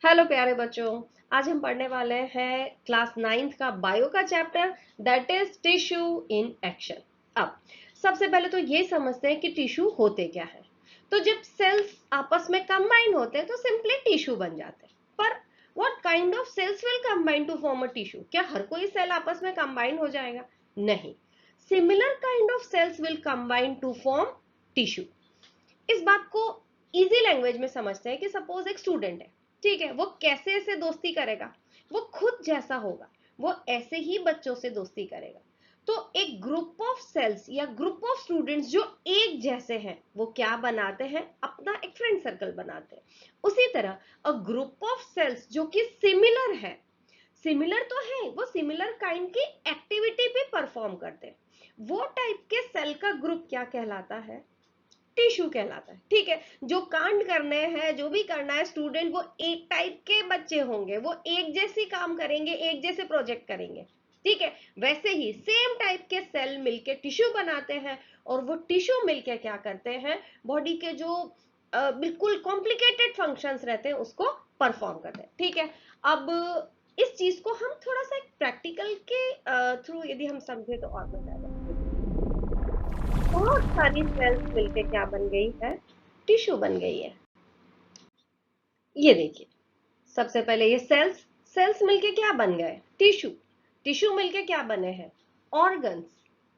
Hello प्यारे बच्चों। आज हम पढ़ने वाले हैं क्लास 9th का बायो का chapter, that is tissue in action. अब सबसे पहले तो ये समझते हैं कि टिश्यू होते क्या है। तो जब सेल्स आपस में कंबाइन होते हैं तो सिंपली टिश्यू बन जाते हैं। पर what kind of cells will combine to form a tissue? क्या हर कोई सेल आपस में कंबाइन हो जाएगा? नहीं, similar kind of cells will combine to form tissue. इस बात को इजी लैंग्वेज में समझते हैं कि सपोज एक स्टूडेंट है, ठीक है, वो कैसे ऐसे दोस्ती करेगा? वो खुद जैसा होगा, वो ऐसे ही बच्चों से दोस्ती करेगा। तो एक ग्रुप ऑफ सेल्स या ग्रुप ऑफ स्टूडेंट्स जो एक जैसे हैं वो क्या बनाते हैं? अपना एक फ्रेंड सर्कल बनाते हैं। उसी तरह अ ग्रुप ऑफ सेल्स जो कि सिमिलर है, सिमिलर तो है, वो सिमिलर काइंड की एक्टिविटी भी परफॉर्म करते हैं, वो टाइप के सेल का ग्रुप क्या कहलाता है? टिश्यू कहलाता है। ठीक है, जो कांड करने हैं, जो भी करना है स्टूडेंट, वो एक टाइप के बच्चे होंगे, वो एक जैसी काम करेंगे, एक जैसे प्रोजेक्ट करेंगे। ठीक है, वैसे ही सेम टाइप के सेल मिलके टिश्यू बनाते हैं, और वो टिश्यू मिलके क्या करते हैं? बॉडी के जो बिल्कुल कॉम्प्लिकेटेड फंक्शंस रहते हैं उसको परफॉर्म करते हैं। ठीक है, अब इस चीज को हम थोड़ा सा प्रैक्टिकल के थ्रू यदि हम समझे तो और मजा आ जाए। बहुत सारी सेल्स मिलके क्या बन गई है? टिश्यू बन गई है। ये देखिए, सबसे पहले ये सेल्स, सेल्स मिलके क्या बन गए? टिश्यू। टिश्यू मिलके क्या बने हैं? ऑर्गन्स।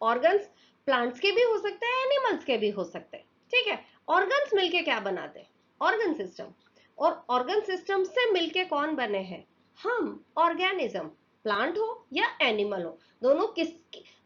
ऑर्गन्स प्लांट्स के भी हो सकते हैं, एनिमल्स के भी हो सकते हैं। ठीक है, ऑर्गन्स मिलके क्या बनाते हैं? Organ system. और ऑर्गन सिस्टम से मिलके कौन बने हैं? हम, ऑर्गेनिज्म। प्लांट हो या एनिमल हो, दोनों किस,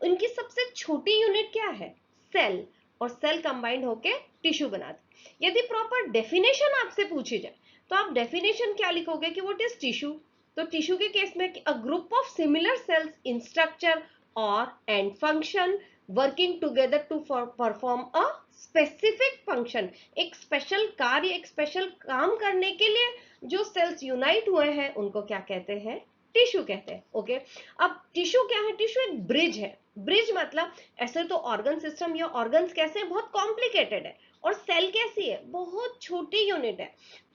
उनकी सबसे छोटी यूनिट क्या है? सेल। और सेल कंबाइंड होके टिश्यू बनाते। यदि प्रॉपर डेफिनेशन आपसे पूछी जाए तो आप डेफिनेशन क्या लिखोगे कि व्हाट इज टिश्यू? तो टिश्यू के केस में a group of similar cells in structure और and function working together to perform a specific function. एक स्पेशल कार्य, एक स्पेशल काम करने के लिए जो सेल्स यूनाइट हुए हैं उनको क्या कहते हैं? टिश्यू कहते हैं। ओके, अब टिश्यू क्या है? टिश्यू एक ब्रिज है। ब्रिज मतलब, ऐसे तो ऑर्गन सिस्टम या ऑर्गन्स कैसे बहुत कॉम्प्लिकेटेड है, और सेल कैसी है? बहुत छोटी यूनिट है।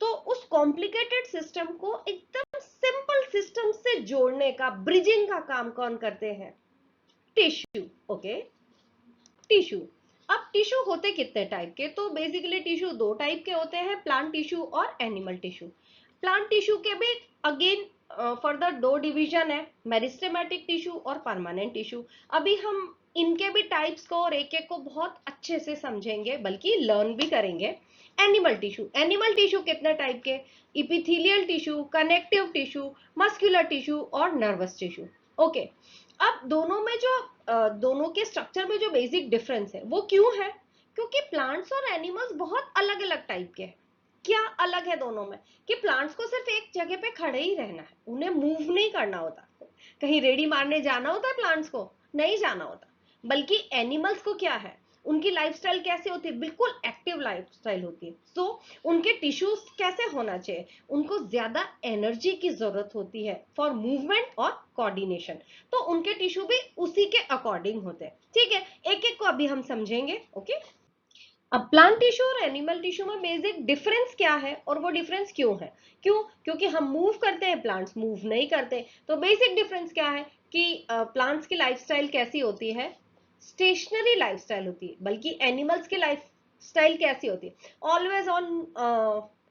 तो उस कॉम्प्लिकेटेड सिस्टम को एकदम सिंपल सिस्टम से जोड़ने का, ब्रिजिंग का काम कौन करते हैं? टिश्यू। Okay, tissue. अब टिश्यू होते कितने टाइप के? तो बेसिकली टिश्यू दो टाइप के होते हैं, प्लांट टिश्यू और एनिमल टिश्यू। प्लांट टिश्यू के भी अगेन फर्दर दो डिवीजन है, मेरिस्टेमेटिक टिश्यू और परमानेंट टिश्यू। अभी हम इनके भी टाइप्स को और एक एक को बहुत अच्छे से समझेंगे, बल्कि लर्न भी करेंगे। एनिमल टिश्यू, एनिमल टिश्यू कितने टाइप के? Epithelial tissue, connective tissue, muscular tissue और नर्वस टिश्यू। ओके, अब दोनों में जो दोनों के स्ट्रक्चर में जो बेसिक डिफरेंस है वो क्यों है? क्योंकि प्लांट्स और एनिमल्स बहुत अलग अलग टाइप के हैं। क्या अलग है दोनों में? कि प्लांट्स को सिर्फ एक जगह पे खड़े ही रहना है, उन्हें मूव नहीं करना होता। कहीं रेडी मारने जाना होता है प्लांट्स को? नहीं जाना होता। बल्कि एनिमल्स को क्या है, उनकी लाइफस्टाइल कैसे होती है? बिल्कुल एक्टिव लाइफस्टाइल होती है। सो उनके टिश्यूज कैसे होना चाहिए? उनको ज्यादा एनर्जी की जरूरत होती है फॉर मूवमेंट और कोऑर्डिनेशन। तो उनके टिश्यू भी उसी के अकॉर्डिंग होते हैं। ठीक है, एक एक को अभी हम समझेंगे। ओके, अब प्लांट टिश्यू और एनिमल टिश्यू में बेसिक डिफरेंस क्या है, और वो डिफरेंस क्यों है? क्यों? क्योंकि हम मूव करते हैं, प्लांट्स मूव नहीं करते। तो बेसिक डिफरेंस क्या है कि प्लांट्स की लाइफस्टाइल कैसी होती है? स्टेशनरी लाइफस्टाइल होती है। बल्कि एनिमल्स की लाइफस्टाइल कैसी होती है? Always on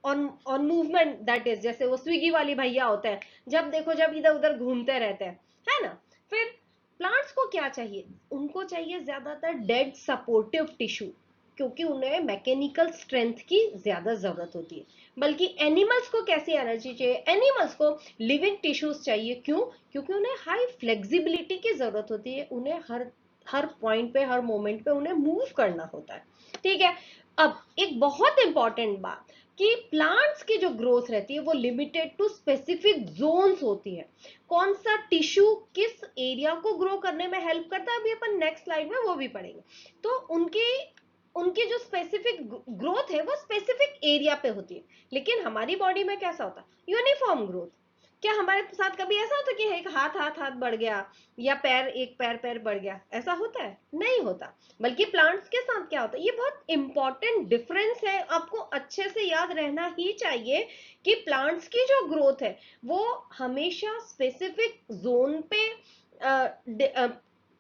on on movement, that is जैसे वो स्विगी वाली भैया होते हैं, जब देखो जब इधर उधर घूमते रहते हैं, है ना? फिर प्लांट्स को क्या चाहिए? उनको चाहिए ज्यादातर डेड सपोर्टिव टिश्यू, क्योंकि उन्हें मैकेनिकल स्ट्रेंथ की ज्यादा जरूरत होती है। बल्कि एनिमल्स को कैसी एनर्जी चाहिए? एनिमल्स को लिविंग टिश्यूज चाहिए। क्यों? क्योंकि उन्हें हाई फ्लेक्सिबिलिटी की जरूरत होती है, उन्हें हर हर पॉइंट पे, हर मोमेंट पे उन्हें मूव करना होता है। ठीक है, अब एक बहुत इंपॉर्टेंट बात कि प्लांट्स की जो ग्रोथ रहती है वो लिमिटेड टू स्पेसिफिक जोन्स होती है। कौन सा टिश्यू किस एरिया को ग्रो करने में हेल्प करता है, अभी अपन नेक्स्ट स्लाइड में वो भी पढ़ेंगे। तो उनकी उनकी जो स्पेसिफिक ग्रोथ है वो स्पेसिफिक एरिया पे होती है। लेकिन हमारी बॉडी में कैसा होता है? Uniform growth. क्या हमारे साथ कभी ऐसा होता है कि एक हाथ हाथ हाथ बढ़ गया या पैर एक पैर पैर बढ़ गया, ऐसा होता है? नहीं होता। बल्कि प्लांट्स के साथ क्या होता है, ये बहुत इंपॉर्टेंट डिफरेंस है, आपको अच्छे से याद रहना ही चाहिए कि प्लांट्स की जो ग्रोथ है वो हमेशा स्पेसिफिक जोन पे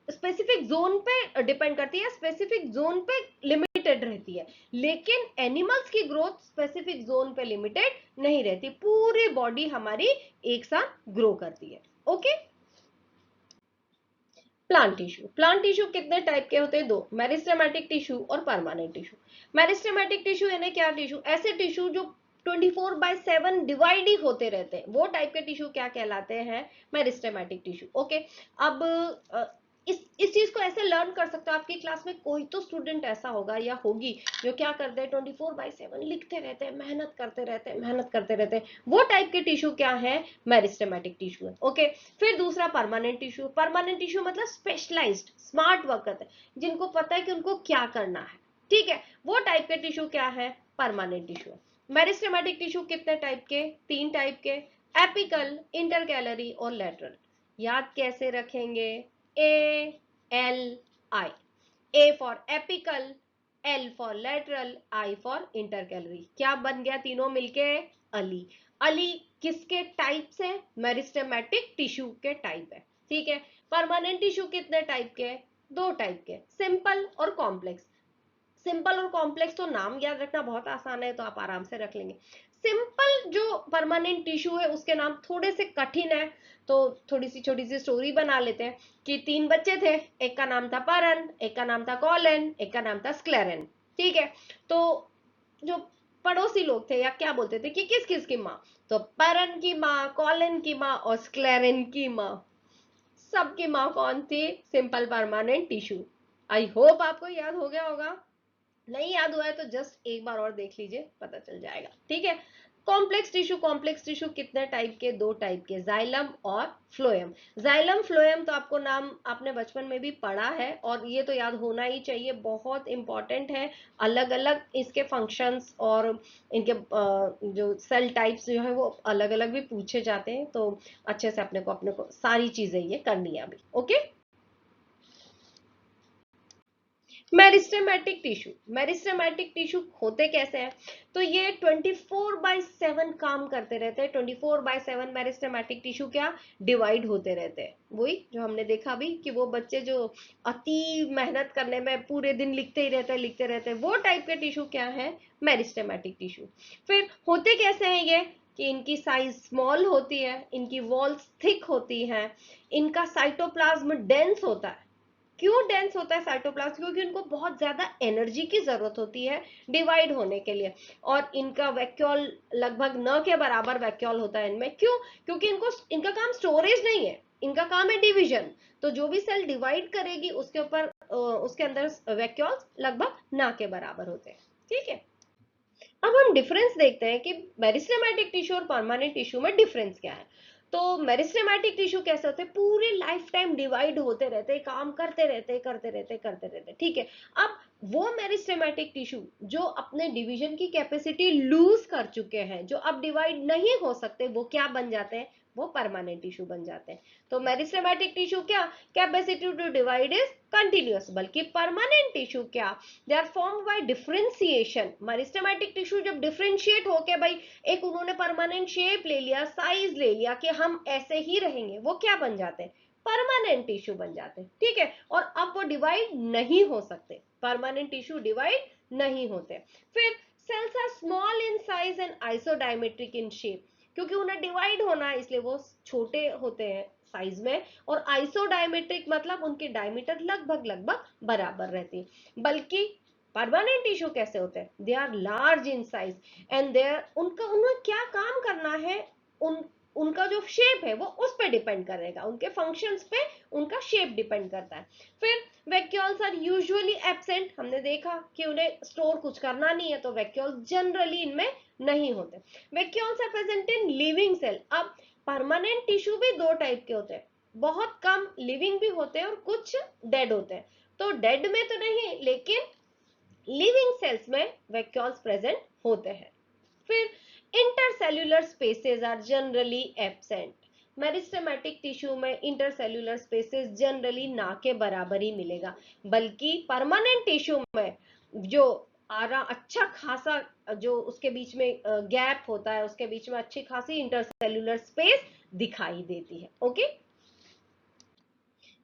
स्पेसिफिक जोन पे डिपेंड करती है, स्पेसिफिक जोन पे लिमिटेड रहती है। लेकिन एनिमल्स की ग्रोथ स्पेसिफिक जोन पे लिमिटेड नहीं रहती, पूरी बॉडी हमारी एक साथ ग्रो करती है। ओके। प्लांट टिश्यू कितने टाइप के होते हैं? दो, मेरिस्टेमेटिक टिश्यू और परमानेंट टिश्यू। मेरिस्टेमेटिक टिश्यू यानी क्या टिश्यू? ऐसे टिश्यू जो 24/7 डिवाइड ही होते रहते हैं, वो टाइप के टिश्यू क्या कहलाते हैं? Meristematic tissue. ओके। अब इस चीज को ऐसे लर्न कर सकते हो, आपकी क्लास में कोई तो स्टूडेंट ऐसा होगा या होगी जो क्या करते हैं, 24/7 लिखते रहते हैं, मेहनत करते रहते हैं, मेहनत करते रहते हैं, वो टाइप के टिश्यू क्या है? मेरिस्टेमेटिक टिश्यू है। ओके। फिर दूसरा परमानेंट टिश्यू। परमानेंट टिश्यू मतलब स्पेशलाइज्ड स्मार्ट वर्कर है, जिनको पता है कि उनको क्या करना है, ठीक है, वो टाइप के टिश्यू क्या है? परमानेंट टिश्यू है। मेरिस्टेमेटिक टिश्यू कितने टाइप के? तीन टाइप के, एपिकल, इंटरकैलरी और लेटरल। याद कैसे रखेंगे? A L I. A for apical, L for lateral, I for intercalary. क्या बन गया तीनों मिलके? अली। अली किसके टाइप से? मेरिस्टेमेटिक टिश्यू के टाइप है, ठीक है। परमानेंट टिश्यू कितने टाइप के? दो टाइप के, सिंपल और कॉम्प्लेक्स। सिंपल और कॉम्प्लेक्स तो नाम याद रखना बहुत आसान है, तो आप आराम से रख लेंगे। सिंपल जो परमानेंट टिश्यू है उसके नाम थोड़े से कठिन है, तो थोड़ी सी छोटी सी स्टोरी बना लेते हैं कि तीन बच्चे थे, एक का नाम था परन, एक का नाम था कॉलन, एक का नाम था स्क्लेरन, ठीक है। तो जो पड़ोसी लोग थे या क्या बोलते थे कि किस किस की माँ, तो परन की माँ, कॉलन की माँ और स्क्लेरन की माँ, सबकी माँ कौन थी? Simple permanent tissue. I hope आपको याद हो गया होगा। नहीं याद हुआ है तो जस्ट एक बार और देख लीजिए, पता चल जाएगा, ठीक है। Complex tissue. कॉम्प्लेक्स टिश्यू कितने टाइप के? दो टाइप के, जाइलम और फ्लोएम। जाइलम फ्लोएम तो आपको नाम आपने बचपन में भी पढ़ा है, और ये तो याद होना ही चाहिए, बहुत इंपॉर्टेंट है। अलग अलग इसके फंक्शंस और इनके जो सेल टाइप्स जो है वो अलग अलग भी पूछे जाते हैं, तो अच्छे से अपने को सारी चीजें ये करनी है अभी। Okay. Meristematic tissue. Meristematic tissue होते कैसे हैं? तो ये 24/7 काम करते रहते हैं। 24/7 मेरिस्टेमेटिक टिश्यू क्या? डिवाइड होते रहते हैं। वही जो हमने देखा भी कि वो बच्चे जो अति मेहनत करने में पूरे दिन लिखते रहते हैं, वो टाइप के टिश्यू क्या है? Meristematic tissue. फिर होते कैसे हैं ये? कि इनकी साइज स्मॉल होती है, इनकी वॉल्स थिक होती हैं, इनका साइटोप्लाज्म डेंस होता है। क्यों डेंस होता है साइटोप्लाज्म? क्योंकि इनको बहुत ज्यादा एनर्जी की जरूरत होती है डिवाइड होने के लिए, और इनका वैक्यूल लगभग न के बराबर वैक्यूल होता है इनमें। क्यों? क्योंकि इनको इनका काम स्टोरेज नहीं है, इनका काम है डिवीजन। तो जो भी सेल डिवाइड करेगी उसके ऊपर उसके अंदर वैक्यूल लगभग ना के बराबर होते हैं, ठीक है। अब हम डिफरेंस देखते हैं कि मेरिस्टेमेटिक टिश्यू और परमानेंट टिश्यू में डिफरेंस क्या है। तो मेरिस्टेमेटिक टिश्यू कैसे होते हैं? पूरे लाइफ टाइम डिवाइड होते रहते हैं, काम करते रहते, ठीक है। अब वो मेरिस्टेमेटिक टिश्यू जो अपने डिवीजन की कैपेसिटी लूज कर चुके हैं, जो अब डिवाइड नहीं हो सकते, वो क्या बन जाते हैं? वो परमानेंट टिश्यू बन जाते हैं। तो मेरिस्टेमेटिक टिश्यू क्या? Capacity to divide is continuous. बल्कि परमानेंट टिश्यू क्या? They are formed by differentiation. Meristematic tissue जब डिफरेंशिएट होके भाई एक उन्होंने परमानेंट शेप ले लिया, साइज ले लिया कि हम ऐसे ही रहेंगे, वो क्या बन जाते हैं? परमानेंट टिश्यू बन जाते हैं, ठीक है। और अब वो डिवाइड नहीं हो सकते, परमानेंट टिश्यू डिवाइड नहीं होते। फिर cells are small in size and isodiametric in shape. क्योंकि उन्हें डिवाइड होना है इसलिए वो छोटे होते हैं साइज में, और आइसोडायमेट्रिक मतलब उनके डायमीटर लगभग लगभग बराबर रहती है। बल्कि परमानेंट टिश्यू कैसे होते हैं? They are large in size and there उनका उन्हें क्या काम करना है, उन उनका जो शेप है वो उस पर डिपेंड करेगा, उनके फंक्शंस पे उनका शेप डिपेंड करता है। फिर वैक्यूल्स आर यूजुअली एब्सेंट। हमने देखा कि उन्हें स्टोर कुछ करना नहीं है, तो वैक्यूल्स जनरली इनमें नहीं होते। Vacuoles are present in living cell. अब परमानेंट टिश्यू भी दो टाइप के होते हैं, बहुत कम लिविंग भी होते हैं और कुछ डेड होते हैं। तो डेड में तो नहीं, लेकिन लिविंग सेल्स में वैक्यूल्स प्रेजेंट होते हैं। फिर intercellular spaces are generally absent. Meristematic tissue में इंटरसेल्यूलर स्पेसेस जनरली ना के बराबर ही मिलेगा, बल्कि परमानेंट टिश्यू में जो अच्छा खासा जो उसके बीच में गैप होता है, उसके बीच में अच्छी खासी इंटरसेल्यूलर स्पेस दिखाई देती है। ओके,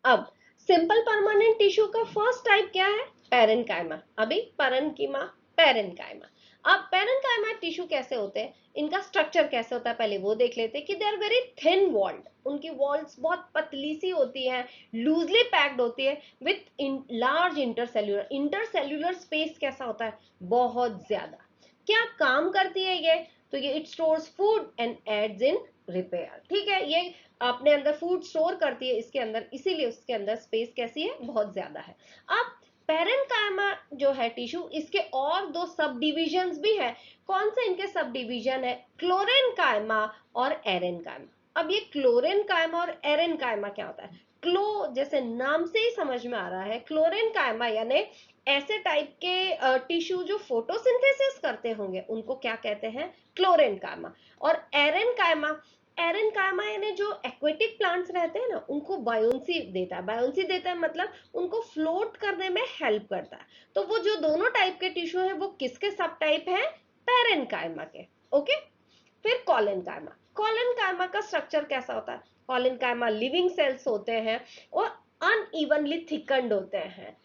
अब सिंपल परमानेंट टिश्यू का फर्स्ट टाइप क्या है? पेरेन्काइमा। अभी पेरेन्कीमा, पेरेन्काइमा। अब पेरेन्काइमा टिश्यू कैसे होते हैं, इनका स्ट्रक्चर कैसे होता है, पहले वो देख लेते हैं कि they are very thin walled. उनकी वॉल्स बहुत पतली सी होती है, लूजली पैक्ड होती है with large intercellular. Intercellular space कैसा होता है? बहुत ज्यादा। क्या काम करती है ये? तो ये it stores food and aids in repair. ठीक है, ये अपने अंदर फूड स्टोर करती है इसके अंदर, इसीलिए उसके अंदर स्पेस कैसी है? बहुत ज्यादा है। अब पेरेन्काइमा जो है टिश्यू, इसके और दो सब डिविजन्स भी है। कौन से इनके सब डिविजन है? क्लोरेन्काइमा और एरेन्काइमा। अब ये क्लोरेन्काइमा और एरेन्काइमा क्या होता है? क्लो जैसे नाम से ही समझ में आ रहा है, क्लोरेन्काइमा यानी ऐसे टाइप के टिश्यू जो फोटोसिंथेसिस करते होंगे उनको क्या कहते हैं? क्लोरेन्काइमा। और एरेन्काइमा, एरेन्काइमा यानी जो एक्वेटिक प्लांट्स रहते हैं ना, उनको बायोन्सी देता है। बायोन्सी देता है मतलब उनको फ्लोट करने में हेल्प करता है। तो वो जो दोनों टाइप के टिश्यू है वो किसके सब टाइप है? पेरेन्काइमा के। ओके, फिर कॉलेन्काइमा। कॉलेन्काइमा का स्ट्रक्चर कैसा होता है? कॉलेन्काइमा लिविंग सेल्स होते हैं और अनइवनली थिकन्ड होते हैं।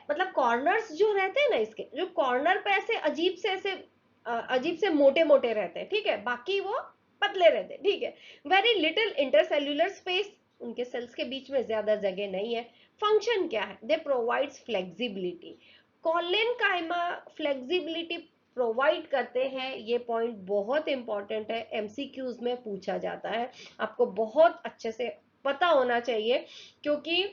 मतलब कॉर्नर्स जो रहते हैं ना, इसके जो कॉर्नर पे ऐसे अजीब से मोटे मोटे रहते हैं, ठीक है, बाकी वो पतले रहते हैं, ठीक है। वेरी लिटिल इंटरसेल्यूलर स्पेस, उनके सेल्स के बीच में ज्यादा जगह नहीं है। फंक्शन क्या है? दे प्रोवाइड्स फ्लेक्सिबिलिटी। कॉलेन्काइमा फ्लेक्सिबिलिटी प्रोवाइड करते हैं, ये पॉइंट बहुत इंपॉर्टेंट है, एमसीक्यूज में पूछा जाता है, आपको बहुत अच्छे से पता होना चाहिए। क्योंकि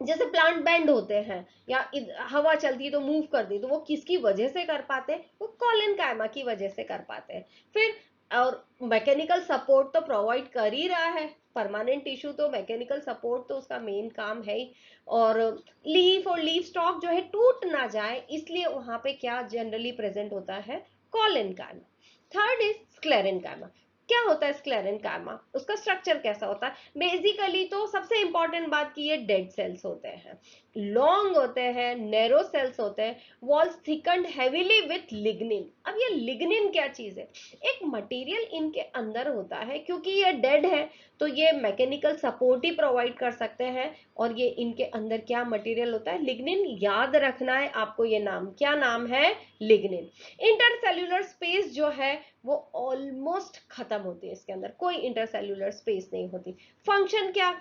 जैसे प्लांट बेंड होते हैं या हवा चलती है तो मूव करती है, तो वो किसकी वजह से कर पाते हैं? वो कॉलेन्काइमा की वजह से कर पाते हैं। फिर और मैकेनिकल सपोर्ट तो प्रोवाइड कर ही रहा है, परमानेंट टिश्यू तो मैकेनिकल सपोर्ट तो उसका मेन काम है ही। और लीफ और लीफ स्टॉक जो है टूट ना जाए, इसलिए वहां पे क्या जनरली प्रेजेंट होता है? कॉलेन्काइमा। Third is sclerenchyma. क्या होता है स्क्लेरेन्काइमा? उसका स्ट्रक्चर कैसा होता है? बेसिकली तो सबसे इंपॉर्टेंट बात की, ये डेड सेल्स होते हैं, लॉन्ग होते हैं, नैरो सेल्स होते हैं, वॉल्स थिकन्ड हेवीली विथ लिग्निन। अब ये लिग्निन क्या चीज है? एक मटेरियल इनके अंदर होता है, क्योंकि ये डेड है तो ये मैकेनिकल सपोर्ट ही प्रोवाइड कर सकते हैं। और ये इनके अंदर क्या मटेरियल होता है? लिग्निन। याद रखना है आपको ये नाम, क्या नाम है? लिग्निन। इंटरसेल्यूलर स्पेस जो है वो ऑलमोस्ट खत्म होती है, इसके अंदर कोई इंटरसेल्यूलर स्पेस नहीं होती। फंक्शन क्या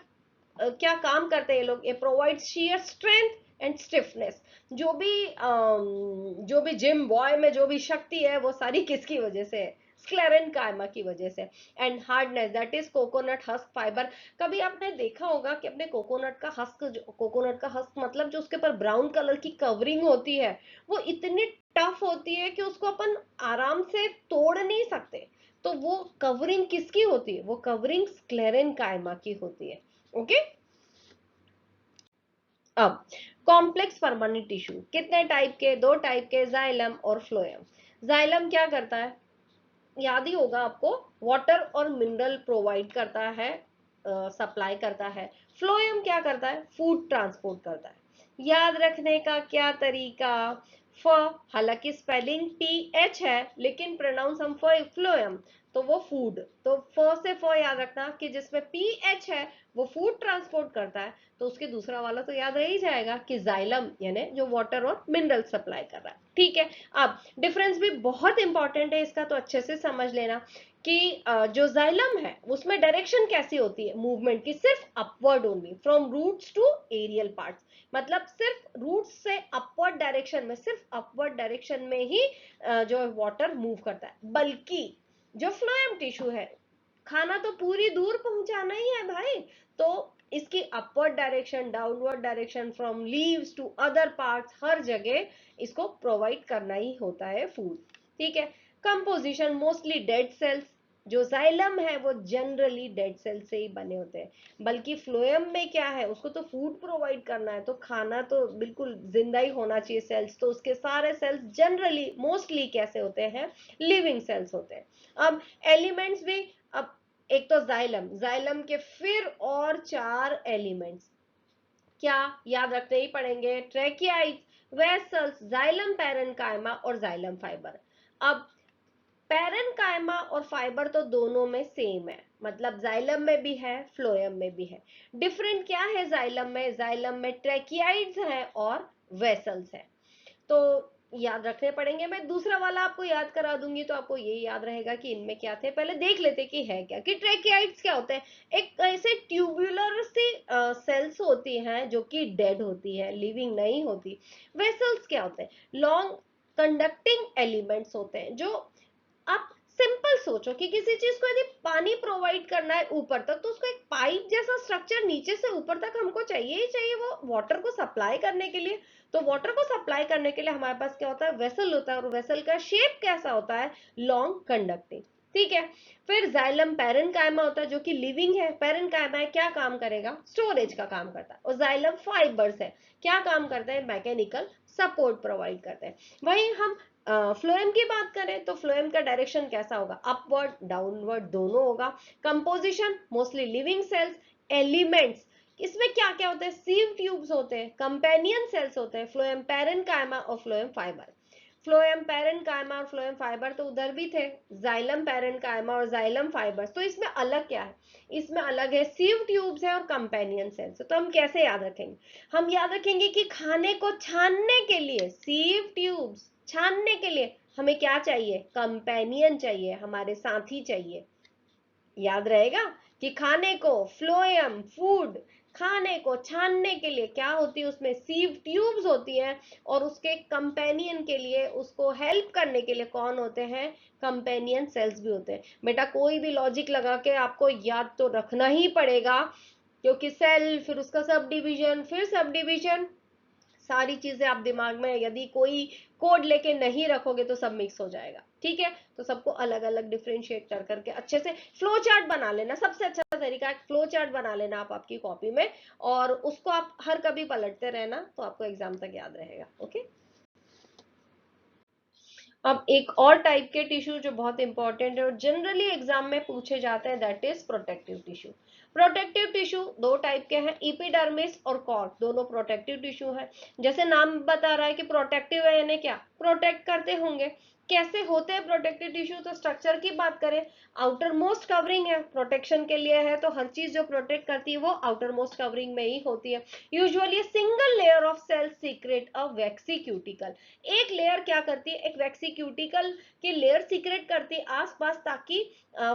क्या काम करते हैं ये लोग? ये provide shear strength and stiffness. जो भी जिम बॉय में जो भी शक्ति है वो सारी किसकी वजह से है? स्क्लेरेन्काइमा की वजह से। And hardness, that is coconut husk fibre. कभी आपने देखा होगा कि अपने कोकोनट का हस्क मतलब जो उसके ऊपर ब्राउन कलर की कवरिंग होती है, वो इतनी टफ होती है कि उसको अपन आराम से तोड़ नहीं सकते। तो वो कवरिंग किसकी होती है? वो कवरिंग स्क्लेरेन्काइमा की होती है। ओके, अब कॉम्प्लेक्स परमानेंट टिश्यू कितने टाइप के? दो टाइप के, जाइलम और फ्लोएम। जाइलम क्या करता है? याद ही होगा आपको, वाटर और मिनरल प्रोवाइड करता है, सप्लाई करता है। फ्लोएम क्या करता है? फूड ट्रांसपोर्ट करता है। याद रखने का क्या तरीका? फ, हालांकि स्पेलिंग पी एच है लेकिन प्रोनाउंस हम फ्लोएम, तो वो फूड। तो फ से फ याद रखना कि जिसमें पी एच है वो फूड ट्रांसपोर्ट करता है, तो उसके दूसरा वाला तो याद रह ही जाएगा कि जाइलम यानी जो वाटर और मिनरल सप्लाई कर रहा है। ठीक है, अब डिफरेंस भी बहुत इंपॉर्टेंट है इसका, तो अच्छे से समझ लेना कि जो जाइलम है उसमें डायरेक्शन कैसी होती है मूवमेंट की? सिर्फ upward only, from roots to aerial parts. मतलब सिर्फ रूट्स से अपवर्ड डायरेक्शन में, सिर्फ अपवर्ड डायरेक्शन में ही जो वाटर मूव करता है। बल्कि जो फ्लोएम टिश्यू है, खाना तो पूरी दूर पहुंचाना ही है भाई, तो इसकी upward direction, downward direction, from leaves to other parts, हर जगह इसको प्रोवाइड करना ही होता है फूड। ठीक है, कंपोजिशन मोस्टली डेड सेल्स, जो जाइलम है वो जनरली डेड सेल से ही बने होते हैं, बल्कि फ्लोएम में क्या है, उसको तो फूड प्रोवाइड करना है, तो खाना तो बिल्कुल जिंदा ही होना चाहिए सेल्स, तो उसके सारे सेल्स जनरली मोस्टली कैसे होते हैं, लिविंग सेल्स होते हैं। अब एलिमेंट्स भी, अब एक तो जाइलम, जाइलम के फिर और 4 एलिमेंट्स क्या याद रखने ही पड़ेंगे, ट्रैकियाइड्स, वेसल्स, जाइलम पैरेन्काइमा और जाइलम फाइबर। अब पैरेन्काइमा और फाइबर तो दोनों में सेम है, मतलब जाइलम में भी है फ्लोएम में भी है। डिफरेंट क्या है जाइलम में, जाइलम में ट्रैकियाइड्स हैं और वेसल्स हैं, तो याद रखने पड़ेंगे। मैं दूसरा वाला आपको याद करा दूंगी तो आपको ये याद रहेगा कि इनमें क्या थे। पहले देख लेते कि है क्या, कि ट्रैकियाइड्स क्या होते हैं, एक ऐसे ट्यूबुलर सी सेल्स होती हैं जो कि डेड होती है, लिविंग नहीं होती। वेसल्स क्या होते हैं, लॉन्ग कंडक्टिंग एलिमेंट्स होते हैं, जो आप सिंपल सोचो कि किसी चीज को यदि पानी प्रोवाइड करना है ऊपर तक, तो उसको एक पाइप जैसा स्ट्रक्चर नीचे से ऊपर तक हमको चाहिए ही चाहिए, वो वाटर को सप्लाई करने के लिए। तो वाटर को सप्लाई करने के लिए हमारे पास क्या होता है, वेसल होता है, और वेसल का शेप कैसा होता है, लॉन्ग कंडक्टिंग, ठीक है। फिर जाइलम पैरेन्काइमा होता है जो कि लिविंग है, पैरेन्काइमा है क्या काम करेगा, स्टोरेज का काम करता है। और जाइलम फाइबर्स है, क्या काम करते हैं, मैकेनिकल सपोर्ट प्रोवाइड करते हैं। वहीं हम फ्लोएम की बात करें तो फ्लोएम का डायरेक्शन कैसा होगा, अपवर्ड डाउनवर्ड दोनों होगा। Composition mostly living cells, elements इसमें क्या क्या होते हैं, सीव ट्यूब्स होते हैं, कंपेनियन सेल्स होते हैं, फ्लोएम पैरेन्काइमा और फ्लोएम फाइबर। फ्लोएम पैरेन्काइमा और फ्लोएम फाइबर तो उधर भी थे, जाइलम पैरेन्काइमा और जाइलम फाइबर्स, तो इसमें अलग क्या है, इसमें अलग है सीव ट्यूब्स है और कंपेनियन सेल्स। तो हम कैसे याद रखेंगे, हम याद रखेंगे कि खाने को छानने के लिए सीव ट्यूब्स, छानने के लिए हमें क्या चाहिए, कंपेनियन चाहिए, हमारे साथी चाहिए। याद रहेगा कि खाने को फ्लोएम फूड, खाने को छानने के लिए क्या होती है, उसमें सीव ट्यूब्स होती हैं, और उसके कंपेनियन के लिए, उसको हेल्प करने के लिए कौन होते हैं, कंपेनियन सेल्स भी होते हैं। बेटा कोई भी लॉजिक लगा के आपको याद तो रखना ही पड़ेगा, क्योंकि सेल फिर उसका सब डिवीजन फिर सब डिवीजन, सारी चीजें आप दिमाग में यदि कोई कोड लेके नहीं रखोगे तो सब मिक्स हो जाएगा, ठीक है। तो सबको अलग अलग डिफ्रेंशिएट कर करके अच्छे से फ्लो चार्ट बना लेना, सबसे अच्छा तरीका है फ्लो चार्ट बना लेना आप आपकी कॉपी में, और उसको आप हर कभी पलटते रहना, तो आपको एग्जाम तक याद रहेगा, ओके। अब एक और टाइप के टिश्यू जो बहुत इंपॉर्टेंट है और जनरली एग्जाम में पूछे जाते हैं, that is protective tissue. Protective tissue दो टाइप के हैं, इपिडर्मिस और कॉर्क, दोनों प्रोटेक्टिव टिश्यू है। जैसे नाम बता रहा है कि प्रोटेक्टिव है, यानी क्या, प्रोटेक्ट करते होंगे। कैसे होते हैं प्रोटेक्टिव टिश्यू, तो स्ट्रक्चर की बात करें, आउटर मोस्ट कवरिंग है, प्रोटेक्शन के लिए है, तो हर चीज जो प्रोटेक्ट करती है वो आउटर मोस्ट कवरिंग में ही होती है। Usually single layer of cell secrete a waxy cuticle, एक लेयर क्या करती है, एक वैक्सी क्यूटिकल की लेयर सीक्रेट करती है आसपास, ताकि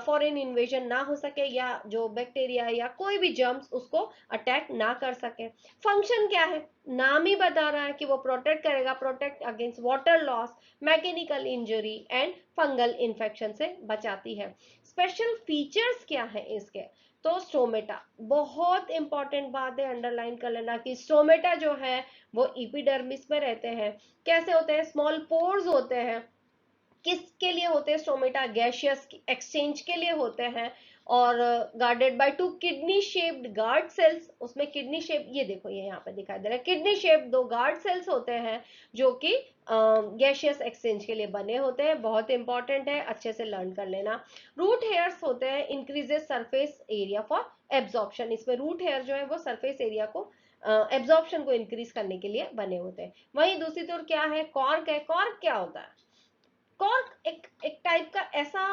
फॉरेन इन्वेजन ना हो सके, या जो बैक्टीरिया या कोई भी जर्म्स उसको अटैक ना कर सके। फंक्शन क्या है, नाम ही बता रहा है कि वो प्रोटेक्ट करेगा, protect against water loss, mechanical injury and fungal infection से बचाती है। स्पेशल फीचर्स क्या है इसके, तो स्टोमेटा, बहुत इंपॉर्टेंट बात है, अंडरलाइन कर लेना कि स्टोमेटा जो है वो इपिडर्मिस में रहते हैं। कैसे होते हैं, स्मॉल पोर्स होते हैं। किसके लिए होते हैं स्टोमेटा, गैशियस एक्सचेंज के लिए होते हैं। और guarded by two kidney shaped guard cells, उसमें किडनी शेप, ये देखो ये यहाँ पे दिखाई दे रहा है, किडनी शेप दो गार्ड सेल्स होते हैं जो कि गैशियस एक्सचेंज के लिए बने होते हैं, बहुत इंपॉर्टेंट है, अच्छे से लर्न कर लेना। रूट हेयर्स होते हैं, increases surface area for absorption, इसमें रूट हेयर जो है वो सरफेस एरिया को एब्जॉर्प्शन को इंक्रीज करने के लिए बने होते हैं। वहीं दूसरी तरफ क्या है, कॉर्क है। कॉर्क क्या होता है, कॉर्क एक टाइप का ऐसा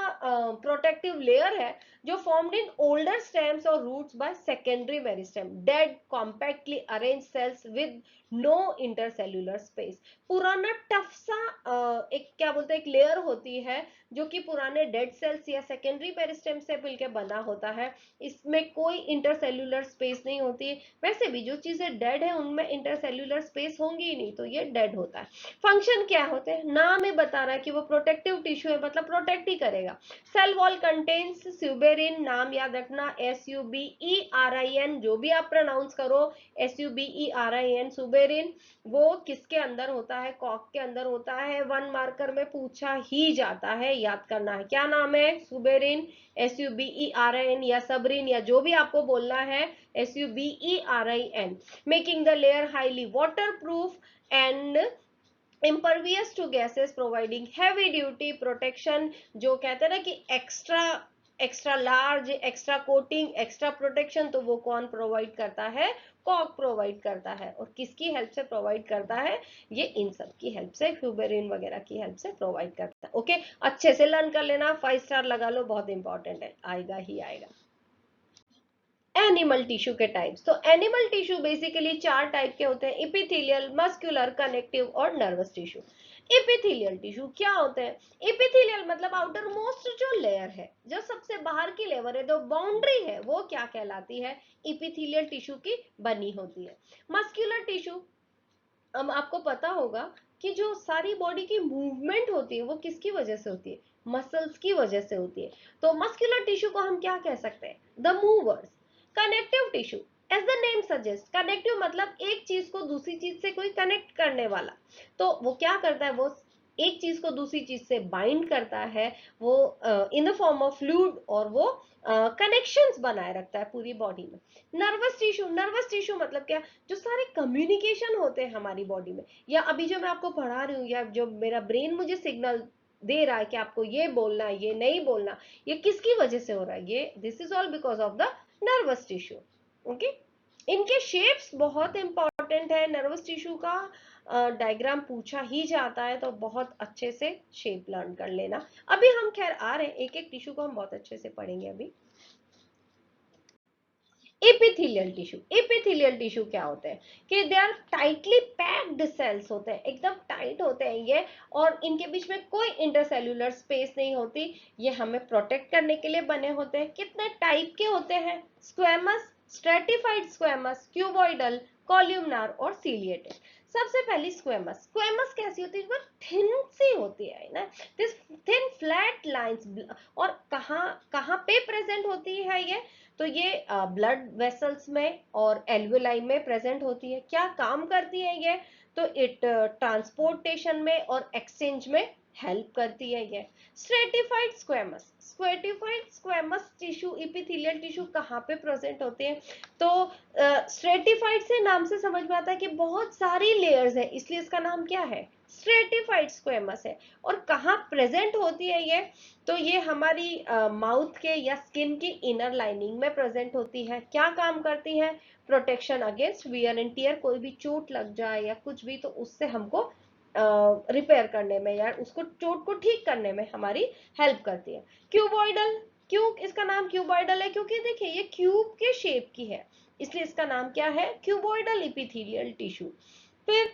प्रोटेक्टिव लेयर है जो फॉर्म्ड इन ओल्डर स्टेम्स और roots by secondary meristem, dead compactly arrange cells with no intercellular space. पुराना टफ सा एक क्या बोलते हैं, एक लेयर होती है जो कि पुराने डेड सेल्स या सेकेंडरी मेरिस्टेम से मिलकर बना होता है, इसमें कोई इंटरसेल्यूलर स्पेस नहीं होती। वैसे भी जो चीजें डेड है उनमें इंटरसेल्यूलर स्पेस होंगी ही नहीं, तो ये डेड होता है। फंक्शन क्या होते हैं, नाम ही बता रहा है कि वो प्रोटेक्टिव टिश्यू है, मतलब प्रोटेक्ट ही करेगा। सेल वॉल कंटेन्स स्यूबेरिन, नाम याद रखना, SUBERIN, जो भी आप प्रोनाउंस करो, SUBERIN सुबेरिन, वो किसके अंदर होता है, कॉक के अंदर होता है। 1 मार्कर में पूछा ही जाता है, याद करना है। क्या नाम है? सुबेरिन, SUBERIN, या सबरिन, या जो भी आपको बोलना है, SUBERIN, making the layer highly waterproof and impervious to gases, providing heavy duty protection। जो कहते हैं ना कि extra large, extra coating, extra protection, तो वो कौन प्रोवाइड करता है? कॉक प्रोवाइड करता है। और किसकी हेल्प से प्रोवाइड करता है? ये इन सब की हेल्प से, फ्यूबेरिन वगैरह की हेल्प से प्रोवाइड करता है। ओके, अच्छे से लर्न कर लेना, 5 स्टार लगा लो, बहुत इंपॉर्टेंट है, आएगा ही आएगा। एनिमल टिश्यू के टाइप्स, तो एनिमल टिश्यू बेसिकली 4 टाइप के होते हैं, इपिथेलियल, मस्कुलर, कनेक्टिव और नर्वस टिश्यू। इपिथेलियल टिश्यू क्या होते हैं? इपिथेलियल मतलब आउटर मोस्ट जो लेयर है, जो सबसे बाहर की लेयर है, जो बाउंड्री है, वो क्या कहलाती है? इपिथेलियल टिश्यू की बनी होती है। मस्कुलर टिश्यू, अब आपको पता होगा कि जो सारी बॉडी की मूवमेंट होती है वो किसकी वजह से होती है? मसल्स की वजह से होती है। तो मस्कुलर टिश्यू को हम क्या कह सकते हैं? The movers. Connective tissue, as the name suggest, connective मतलब एक चीज को दूसरी चीज से कोई कनेक्ट करने वाला। तो वो क्या करता है? वो एक चीज को दूसरी चीज से बाइंड करता है, वो in the form of fluid, और वो कनेक्शंस बनाए रखता है पूरी बॉडी में। नर्वस टिश्यू, नर्वस टिश्यू मतलब क्या? जो सारे कम्युनिकेशन होते हैं हमारी बॉडी में, या अभी जो मैं आपको पढ़ा रही हूँ, या जो मेरा ब्रेन मुझे सिग्नल दे रहा है कि आपको ये बोलना है, ये नहीं बोलना, ये किसकी वजह से हो रहा है? ये this is all because of the nervous tissue. Okay, इनके शेप्स बहुत इंपॉर्टेंट है। नर्वस टिश्यू का डायग्राम पूछा ही जाता है, तो बहुत अच्छे से शेप लर्न कर लेना। अभी हम खैर आ रहे हैं, एक एक टिश्यू को हम बहुत अच्छे से पढ़ेंगे अभी। एपिथेलियल टिश्यू, एपिथेलियल टिश्यू क्या होते हैं? कि they are tightly packed cells होते हैं, एकदम टाइट होते हैं ये, और इनके बीच में कोई इंटरसेल्यूलर स्पेस नहीं होती। ये हमें प्रोटेक्ट करने के लिए बने होते हैं। कितने टाइप के होते हैं? Squamous, stratified squamous, cuboidal, columnar और सीलिएटेड। सबसे पहली स्क्वेमस। स्क्वेमस कैसी होती है? वो थिन सी होती है ना, दिस थिन फ्लैट लाइंस। और कहाँ कहाँ पे प्रेजेंट होती है ये? तो ये ब्लड वेसल्स में और एल्वेलाई में प्रेजेंट होती है। क्या काम करती है ये? तो इट ट्रांसपोर्टेशन में और एक्सचेंज में हेल्प करती है ये। Stratified squamous, stratified squamous tissue, epithelial tissue कहाँ पे प्रेजेंट होते हैं? तो स्ट्रेटिफाइड से नाम से समझ में आता है कि बहुत सारी लेयर्स है, इसलिए इसका नाम क्या है? स्ट्रेटिफाइड स्क्वेमस है। और कहाँ प्रेजेंट होती है ये? तो ये हमारी माउथ के या स्किन की इनर लाइनिंग में प्रेजेंट होती है। क्या काम करती है? Protection against wear and tear, कोई भी चोट लग जाए या कुछ भी, तो उससे हमको रिपेयर करने में या उसको चोट को ठीक करने में हमारी हेल्प करती है। क्यूबॉइडल, क्यों इसका नाम क्यूबॉइडल है? क्योंकि देखिए ये क्यूब के शेप की है, इसलिए इसका नाम क्या है? Cuboidal epithelial tissue. फिर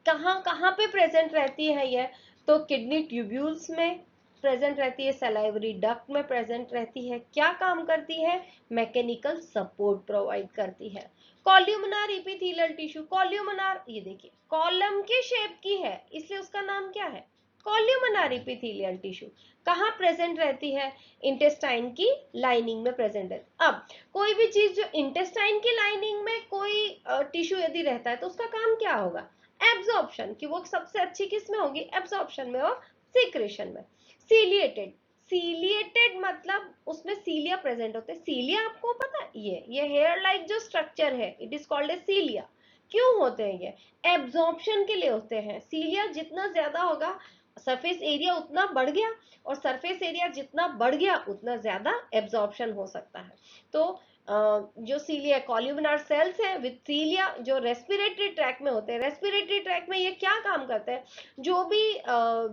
कहाँ कहाँ पे प्रेजेंट रहती है ये? तो किडनी ट्यूब्यूल्स में प्रेजेंट रहती है, सलाइवरी डक्ट में प्रेजेंट रहती है। क्या काम करती है? मैकेनिकल सपोर्ट प्रोवाइड करती है। कॉल्यूमनार इपिथेलियल टिश्यू, कॉल्यूमनार ये देखिए कॉलम के शेप की है, इसलिए उसका नाम क्या है? Columnar epithelial tissue. कहाँ प्रेजेंट रहती है? इंटेस्टाइन की लाइनिंग में प्रेजेंट है। अब कोई भी चीज जो इंटेस्टाइन की लाइनिंग में कोई टिश्यू यदि रहता है, तो उसका काम क्या होगा? एब्जॉर्प्शन, कि वो सबसे अच्छी किस में होगी? एब्जॉर्प्शन में और सीक्रेशन में। सीलिएटेड, सीलिएटेड मतलब उसमें सीलिया प्रेजेंट होते हैं। सीलिया आपको पता है? ये हेयर लाइक जो स्ट्रक्चर है, इट इज कॉल्ड ए सीलिया। क्यों होते हैं ये? एब्जॉर्प्शन के लिए होते हैं। सीलिया जितना ज्यादा होगा, सरफेस एरिया उतना बढ़ गया, और सरफेस एरिया जितना बढ़ गया उतना ज्यादा एब्जॉर्प्शन हो सकता है। तो जो सीलिया कॉल्यूमिनार सेल्स है विद सीलिया, जो रेस्पिरेटरी ट्रैक में होते हैं, रेस्पिरेटरी ट्रैक में ये क्या काम करते हैं? जो भी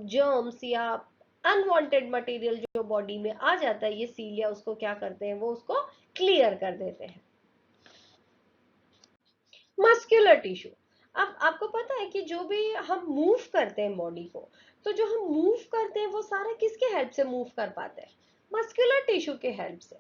जर्म्स या अनवांटेड मटेरियल जो बॉडी में आ जाता है, ये सीलिया उसको क्या करते हैं? वो उसको क्लियर कर देते हैं। मस्कुलर टिश्यू, अब आपको पता है कि जो भी हम मूव करते हैं बॉडी को, तो जो हम मूव करते हैं वो सारा किसके हेल्प से मूव कर पाते हैं? मस्कुलर टिश्यू के हेल्प से।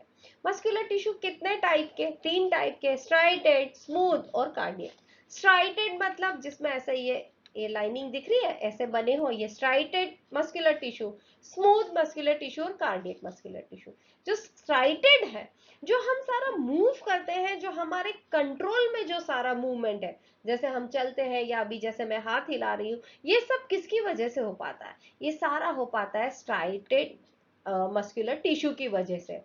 मस्कुलर टिश्यू कितने टाइप के? 3 टाइप के, स्ट्राइटेड, स्मूथ और कार्डियक। स्ट्राइटेड मतलब जिसमें ऐसा ये लाइनिंग दिख रही है, ऐसे बने हो, ये striated muscular tissue. Smooth muscular tissue और कार्डियक मस्कुलर टिश्यू। जो स्ट्राइटेड है जो हम सारा मूव करते हैं, जो हमारे कंट्रोल में जो सारा मूवमेंट है, जैसे हम चलते हैं या अभी जैसे मैं हाथ हिला रही हूँ, ये सब किसकी वजह से हो पाता है? ये सारा हो पाता है स्ट्राइटेड मस्कुलर टिश्यू की वजह से।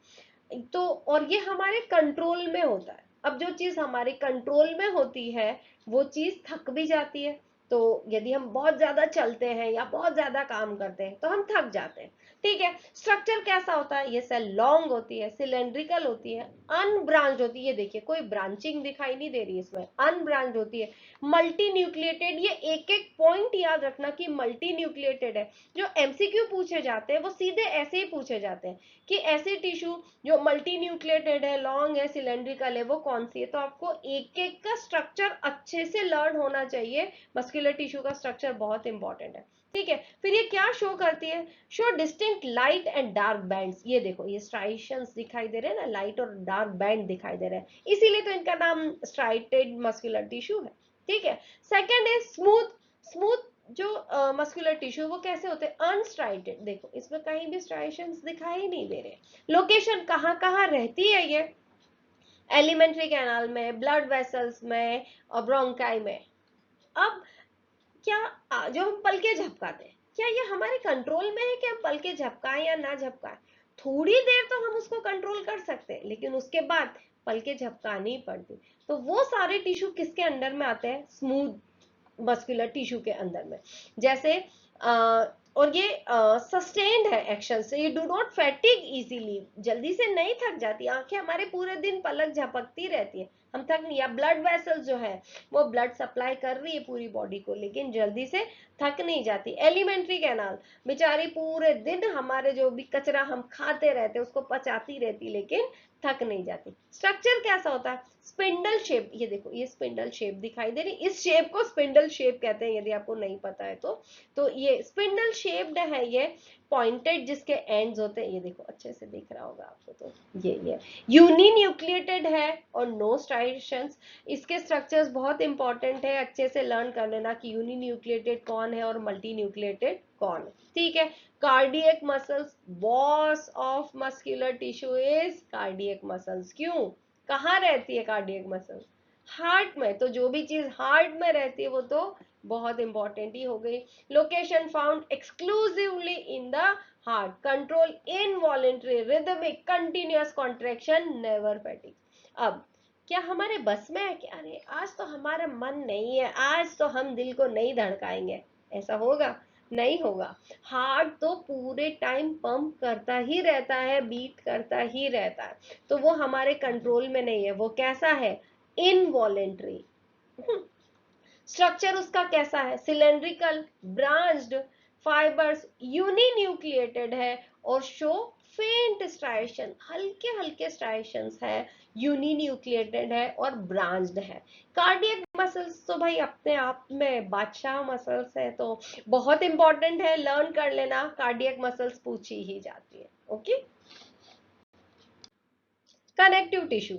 तो और ये हमारे कंट्रोल में होता है। अब जो चीज हमारे कंट्रोल में होती है वो चीज थक भी जाती है। तो यदि हम बहुत ज्यादा चलते हैं या बहुत ज्यादा काम करते हैं तो हम थक जाते हैं। ठीक है, स्ट्रक्चर कैसा होता है? ये सेल लॉन्ग होती है, सिलेंड्रिकल होती है, अनब्रांच होती है। ये देखिए कोई ब्रांचिंग दिखाई नहीं दे रही इसमें, अनब्रांच होती है, मल्टी न्यूक्लिएटेड। ये एक एक पॉइंट याद रखना कि मल्टी न्यूक्लिएटेड है। जो एमसीक्यू पूछे जाते हैं वो सीधे ऐसे ही पूछे जाते हैं कि ऐसी टिश्यू जो मल्टी न्यूक्लिएटेड है, लॉन्ग है, सिलेंड्रिकल है, वो कौन सी है। तो आपको एक एक का स्ट्रक्चर अच्छे से लर्न होना चाहिए। मस्कुलर टिश्यू का स्ट्रक्चर बहुत इंपॉर्टेंट है। ठीक है, फिर ये क्या शो करती है? Show distinct light and dark bands. ये देखो ये स्ट्राइशंस दिखाई दे रहे हैं ना, लाइट और डार्क बैंड दिखाई दे रहे हैं, इसीलिए तो इनका नाम स्ट्राइटेड मस्कुलर टिश्यू है। ठीक है, सेकंड है स्मूथ। स्मूथ जो मस्कुलर टिश्यू वो कैसे होते हैं? अनस्ट्राइटेड। देखो इसमें कहीं भी स्ट्राइशंस दिखाई नहीं दे रहे। लोकेशन कहाँ कहाँ रहती है ये? एलिमेंट्री कैनाल में, ब्लड वेसल्स में और ब्रोंकाई में। अब क्या जो हम पलके झपकाते हैं, क्या ये हमारे कंट्रोल में है कि हम पलके झपकाएं या ना झपकाएं? थोड़ी देर तो हम उसको कंट्रोल कर सकते हैं, लेकिन उसके बाद पलके झपकानी पड़ती। तो वो सारे टिश्यू किसके अंडर में आते हैं? स्मूथ मस्कुलर टिश्यू के अंदर में। जैसे और ये सस्टेन्ड है एक्शन से, ये डू नॉट फैटिग इजीली, जल्दी से नहीं थक जाती। आंखें हमारे पूरे दिन पलक झपकती रहती है, हम थक नहीं। या ब्लड वेसल्स जो है वो ब्लड सप्लाई कर रही है पूरी बॉडी को, लेकिन जल्दी से थक नहीं जाती। एलिमेंट्री कैनाल बेचारी पूरे दिन हमारे जो भी कचरा हम खाते रहते हैं उसको पचाती रहती, लेकिन थक नहीं जाती। स्ट्रक्चर कैसा होता है? Spindle shape. ये देखो ये स्पिंडल शेप दिखाई दे रही, इस शेप को स्पिंडल शेप कहते हैं यदि आपको नहीं पता है तो ये स्पिंडल शेप्ड है, ये पॉइंटेड जिसके एंड्स होते हैं। ये देखो अच्छे से दिख रहा होगा आपको, तो ये यूनि न्यूक्लिएटेड है और नो स्ट्राइशंस। इसके स्ट्रक्चर्स बहुत इंपॉर्टेंट है, अच्छे से लर्न कर लेना कि यूनि न्यूक्लिएटेड कौन है और मल्टी न्यूक्लिएटेड कौन है। ठीक है, cardiac muscles, boss of muscular tissue is cardiac muscles. क्यों? कहाँ रहती है कार्डियक मसल? हार्ट में। तो जो भी चीज हार्ट में रहती है वो तो बहुत इंपॉर्टेंट ही हो गई। Location found exclusively in the heart, control involuntary rhythmic continuous contraction, never fatigue. अब क्या हमारे बस में है कि अरे आज तो हमारा मन नहीं है, आज तो हम दिल को नहीं धड़काएंगे? ऐसा होगा? नहीं होगा। हार्ट तो पूरे टाइम पंप करता ही रहता है, बीट करता ही रहता है। तो वो हमारे कंट्रोल में नहीं है। वो कैसा है? इनवॉलेंट्री। स्ट्रक्चर उसका कैसा है? सिलेंड्रिकल, ब्रांच्ड, फाइबर्स यूनिन्यूक्लिएटेड है और शो फेंट स्ट्राइशन, हल्के हल्के स्ट्राइशंस है, यूनिन्यूक्लिएटेड है और ब्रांच्ड है। कार्डियक मसल्स तो भाई अपने आप में बादशाह मसल्स है, तो बहुत इंपॉर्टेंट है, लर्न कर लेना। कार्डियक मसल्स पूछी ही जाती है। Okay, connective tissue.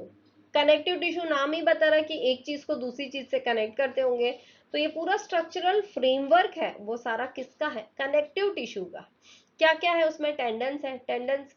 Connective tissue नाम ही बता रहा है कि एक चीज को दूसरी चीज से कनेक्ट करते होंगे। तो ये पूरा स्ट्रक्चरल फ्रेमवर्क है वो सारा किसका है? कनेक्टिव टिश्यू का। क्या क्या है उसमें? टेंडन्स है। टेंडन्स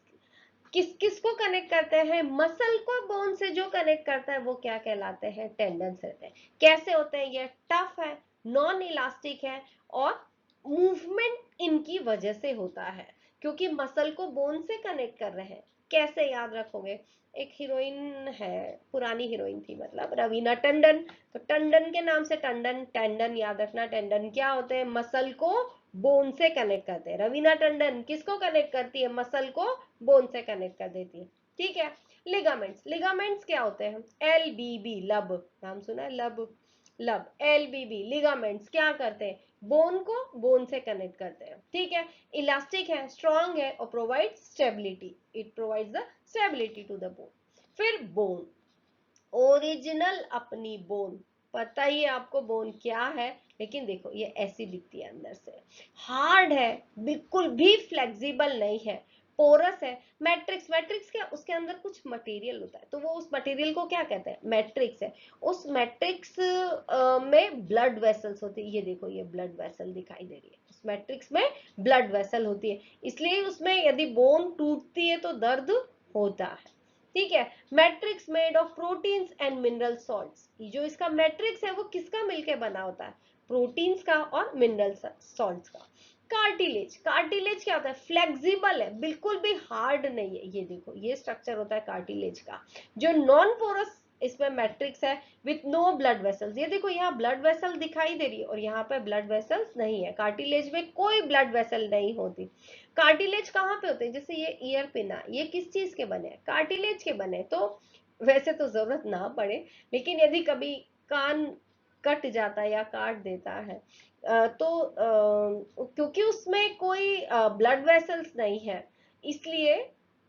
किस किस को कनेक्ट करते हैं? मसल को बोन से जो कनेक्ट करता है वो क्या कहलाते हैं? टेंडन्स रहते हैं। कैसे होते हैं ये? टफ है, नॉन इलास्टिक है और मूवमेंट इनकी वजह से होता है, क्योंकि मसल को बोन से कनेक्ट कर रहे हैं। कैसे याद रखोगे? एक हीरोइन है, पुरानी हीरोइन थी, मतलब रवीना टंडन। तो टंडन के नाम से टंडन, टेंडन याद रखना। टेंडन क्या होते हैं? मसल को बोन से कनेक्ट करते हैं। रवीना टंडन किसको कनेक्ट करती है? मसल को बोन से कनेक्ट कर देती है। ठीक है, लिगामेंट्स। लिगामेंट्स क्या होते हैं? LBB, लब, नाम सुना है? लब, लब, LBB लिगामेंट्स क्या करते हैं? बोन को बोन से कनेक्ट करते हैं। ठीक है, इलास्टिक है, स्ट्रॉन्ग है और provide stability, it provides the stability to the bone. फिर बोन, ओरिजिनल अपनी बोन, पता ही है आपको बोन क्या है, लेकिन देखो ये ऐसी दिखती है अंदर से, हार्ड है, बिल्कुल भी फ्लेक्सिबल नहीं है, पोरस है। मैट्रिक्स, मैट्रिक्स क्या? उसके अंदर कुछ मटेरियल होता है, तो वो उस मटेरियल को क्या कहते हैं? मैट्रिक्स है। उस मैट्रिक्स में ब्लड वेसल्स होती है। ये देखो ये ब्लड वेसल दिखाई दे रही है, उस मैट्रिक्स में ब्लड वेसल होती है, इसलिए उसमें यदि बोन टूटती है तो दर्द होता है। ठीक है। Matrix made of proteins and mineral salts, जो इसका मैट्रिक्स है वो किसका मिलके बना होता है, प्रोटीन्स का और मिनरल सॉल्ट्स का। कार्टिलेज, कार्टिलेज क्या होता है, फ्लेक्सिबल है, बिल्कुल भी हार्ड नहीं है। ये देखो ये स्ट्रक्चर होता है कार्टिलेज का, जो नॉन पोरस इसमें मैट्रिक्स है विथ नो ब्लड वेसल्स। ये देखो यहाँ ब्लड वेसल दिखाई दे रही है और यहाँ पे ब्लड वेसल्स नहीं है, कार्टिलेज में कोई ब्लड वेसल नहीं होती। कार्टिलेज कहाँ पे होते हैं, जैसे ये ईयर पिन, ये किस चीज के बने हैं, कार्टिलेज के बने। तो वैसे तो जरूरत ना पड़े, लेकिन यदि कभी कान कट जाता है या काट देता है तो क्योंकि उसमें कोई ब्लड वेसल्स नहीं है, इसलिए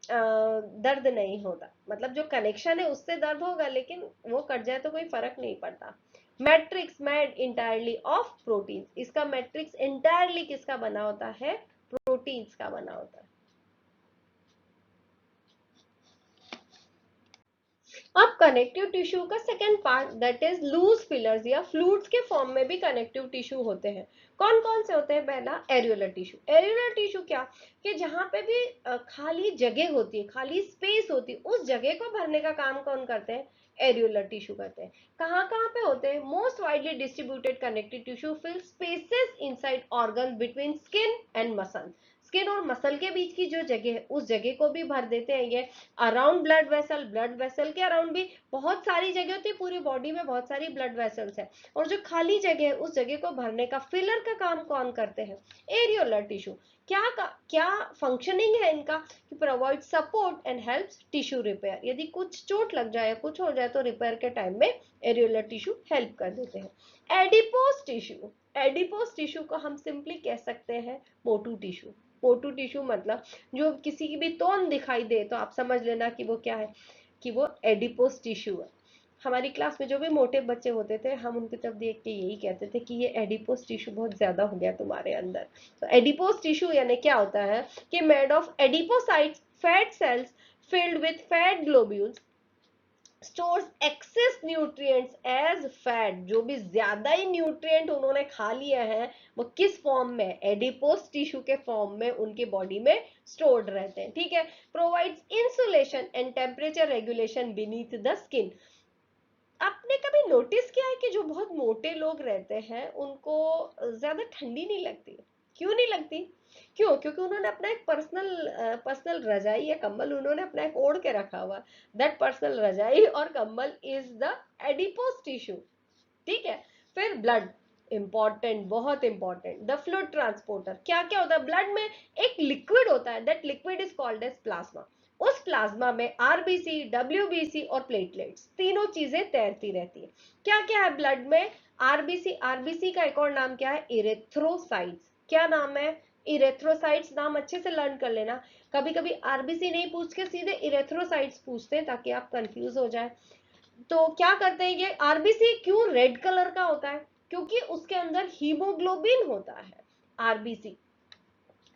दर्द नहीं होता। मतलब जो कनेक्शन है उससे दर्द होगा, लेकिन वो कट जाए तो कोई फर्क नहीं पड़ता। Matrix made entirely of protein, इसका मैट्रिक्स इंटायरली किसका बना होता है, प्रोटीन्स का बना होता है। अब कनेक्टिव टिश्यू का second part that is loose fillers या फ्लूइड्स के फॉर्म में भी कनेक्टिव टिश्यू होते हैं। कौन कौन से होते हैं, पहला एरियोलर टिश्यू। एरियोलर टिश्यू क्या, कि जहां पे भी खाली जगह होती है, खाली स्पेस होती है, उस जगह को भरने का काम कौन करते हैं, एरियोलर टिश्यू करते हैं। कहाँ कहाँ पे होते हैं, most widely distributed connective tissue fill spaces inside organ between skin and muscle. Skin और मसल के बीच की जो जगह है उस जगह को भी भर देते हैं ये। Around blood vessel, blood vessel के अराउंड भी बहुत सारी जगह होती है, पूरी बॉडी में बहुत सारी ब्लड वेसल्स है, और जो खाली जगह है उस जगह को भरने का फिलर का काम कौन करते हैं, एरियोलर टिश्यू। क्या फंक्शनिंग है इनका, कि provide support and helps tissue repair. यदि कुछ चोट लग जाए, कुछ हो जाए, तो रिपेयर के टाइम में एरियोलर टिश्यू हेल्प कर देते हैं। एडिपोज टिश्यू, एडिपोज टिश्यू को हम सिंपली कह सकते हैं मोटू टिश्यू। मोटू टिश्यू मतलब जो किसी की भी तोन दिखाई दे तो आप समझ लेना कि वो क्या है, कि वो एडिपोस टिश्यू है। हमारी क्लास में जो भी मोटे बच्चे होते थे, हम उनकी तरफ देख के यही कहते थे कि ये एडिपोस टिश्यू बहुत ज्यादा हो गया तुम्हारे अंदर। तो एडिपोस टिश्यू यानी क्या होता है, कि made of adipocytes, fat cells filled with fat globules, stores excess nutrients as fat. जो भी ज्यादा ही न्यूट्रिएंट उन्होंने खा लिया है, वो किस फॉर्म में, एडिपोस टिश्यू के फॉर्म में उनके बॉडी में स्टोर्ड रहते हैं। ठीक है। Provides insulation and temperature regulation beneath the skin. आपने कभी नोटिस किया है कि जो बहुत मोटे लोग रहते हैं उनको ज्यादा ठंडी नहीं लगती, क्यों नहीं लगती, क्यों, क्योंकि उन्होंने अपना एक पर्सनल रजाई या कंबल उन्होंने अपना एक ओढ़ के रखा हुआ। दैट पर्सनल रजाई और कंबल इज द एडिपोस टिश्यू। ठीक है। फिर ब्लड, इंपॉर्टेंट, बहुत इंपॉर्टेंट, द फ्लूइड ट्रांसपोर्टर। क्या क्या होता है ब्लड में, एक लिक्विड होता है, that liquid is called as plasma. उस प्लाज्मा में आरबीसी, डब्ल्यूबीसी और प्लेटलेट्स, तीनों चीजें तैरती रहती है। क्या क्या है ब्लड में, आरबीसी, आरबीसी का एक और नाम क्या है, इरेथ्रोसाइट्स। क्या नाम है, इरेथ्रोसाइट्स। नाम अच्छे से लर्न कर लेना, कभी कभी आरबीसी नहीं पूछ के सीधे इरेथ्रोसाइट्स पूछते हैं ताकि आप कंफ्यूज हो जाए। तो क्या करते हैं ये आरबीसी, क्यों रेड कलर का होता है, क्योंकि उसके अंदर हीमोग्लोबिन होता है। आरबीसी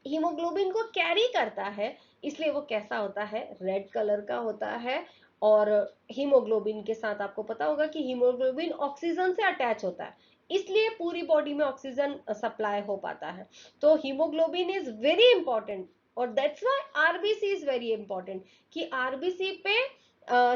हीमोग्लोबिन को कैरी करता है, इसलिए वो कैसा होता है, रेड कलर का होता है। और हीमोग्लोबिन के साथ आपको पता होगा कि हीमोग्लोबिन ऑक्सीजन से अटैच होता है, इसलिए पूरी बॉडी में ऑक्सीजन सप्लाई हो पाता है। तो हीमोग्लोबिन इज वेरी इंपॉर्टेंट, और that's why RBC is very important, कि आरबीसी पे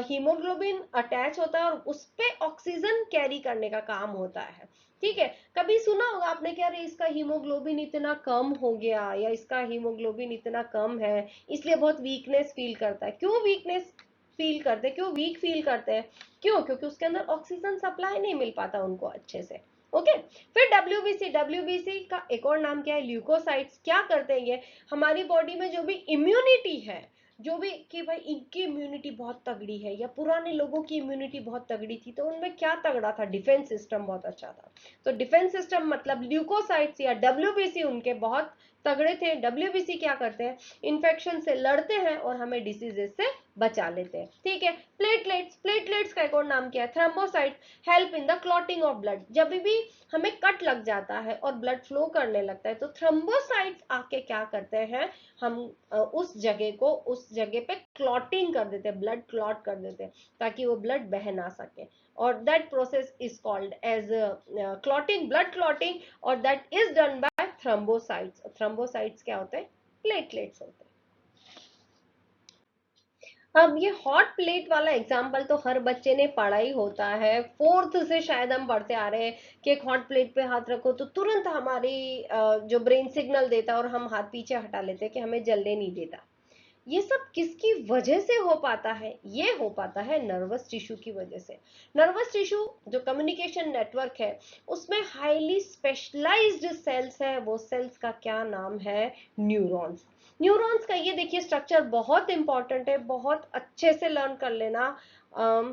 हीमोग्लोबिन अटैच होता है और उस पे ऑक्सीजन कैरी करने का काम होता है। ठीक है। कभी सुना होगा आपने कि अरे इसका हीमोग्लोबिन इतना कम हो गया, या इसका हीमोग्लोबिन इतना कम है इसलिए बहुत वीकनेस फील करता है। क्यों वीकनेस फील करते हैं, क्यों वीक फील करते हैं, क्यों, क्योंकि उसके अंदर ऑक्सीजन सप्लाई नहीं मिल पाता उनको अच्छे से। ओके। फिर डब्ल्यूबीसी, डब्ल्यूबीसी का एक और नाम क्या है, ल्यूकोसाइट्स। क्या करते हैं ये, हमारी बॉडी में जो भी इम्यूनिटी है, जो भी कि भाई इनकी इम्यूनिटी बहुत तगड़ी है या पुराने लोगों की इम्यूनिटी बहुत तगड़ी थी, तो उनमें क्या तगड़ा था, डिफेंस सिस्टम बहुत अच्छा था। तो डिफेंस सिस्टम मतलब ल्यूकोसाइट्स या डब्ल्यूबीसी उनके बहुत तगड़े थे। डब्ल्यूबीसी क्या करते हैं, इन्फेक्शन से लड़ते हैं और हमें डिसीजेस से बचा लेते हैं। ठीक है। प्लेटलेट्स, प्लेटलेट्स का एक और नाम क्या है, thrombocyte, help in the clotting of blood. जब भी हमें कट लग जाता है और ब्लड फ्लो करने लगता है, तो थ्रोम्बोसाइट्स आके क्या करते हैं, हम उस जगह पे क्लॉटिंग कर देते हैं, ब्लड क्लॉट कर देते हैं, ताकि वो ब्लड बह ना सके। और that process is called as clotting, blood clotting, और that is done by thrombocytes. Thrombocytes क्या होते हैं, प्लेटलेट्स होते हैं। अब ये हॉट प्लेट वाला एग्जाम्पल तो हर बच्चे ने पढ़ा ही होता है, फोर्थ से शायद हम पढ़ते आ रहे हैं कि एक हॉट प्लेट पे हाथ रखो तो तुरंत हमारी जो ब्रेन सिग्नल देता है और हम हाथ पीछे हटा लेते हैं कि हमें जलने नहीं देता। ये सब किसकी वजह से हो पाता है? ये हो पाता है नर्वस टिश्यू की वजह से। नर्वस टिश्यू जो कम्युनिकेशन नेटवर्क है, उसमें हाईली स्पेशलाइज्ड सेल्स है। वो सेल्स का क्या नाम है? न्यूरॉन्स। न्यूरॉन्स का ये देखिए स्ट्रक्चर बहुत इंपॉर्टेंट है, बहुत अच्छे से लर्न कर लेना।